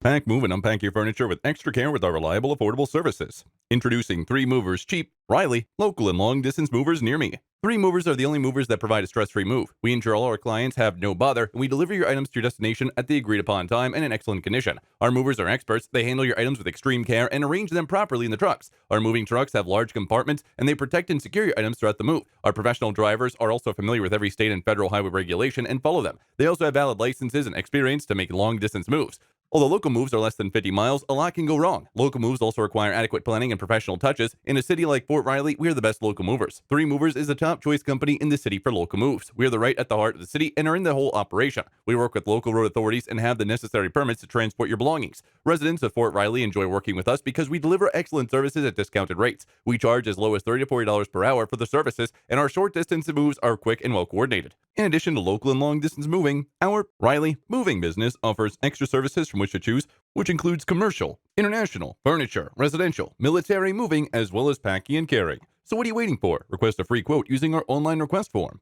Pack, move, and unpack your furniture with extra care with our reliable, affordable services. Introducing 3 Movers Cheap, Riley, local and long distance movers near me. 3 Movers are the only movers that provide a stress free move. We ensure all our clients have no bother, and we deliver your items to your destination at the agreed upon time and in excellent condition. Our movers are experts, they handle your items with extreme care and arrange them properly in the trucks. Our moving trucks have large compartments, and they protect and secure your items throughout the move. Our professional drivers are also familiar with every state and federal highway regulation and follow them. They also have valid licenses and experience to make long distance moves. Although local moves are less than 50 miles, a lot can go wrong. Local moves also require adequate planning and professional touches. In a city like Fort Riley, we are the best local movers. 3 Movers is the top choice company in the city for local moves. We are right at the heart of the city and are in the whole operation. We work with local road authorities and have the necessary permits to transport your belongings. Residents of Fort Riley enjoy working with us because we deliver excellent services at discounted rates. We charge as low as $30 to $40 per hour for the services, and our short distance moves are quick and well coordinated. In addition to local and long distance moving, our Riley Moving business offers extra services from which to choose, which includes commercial, international, furniture, residential, military moving, as well as packing and carrying. So what are you waiting for? Request a free quote using our online request form.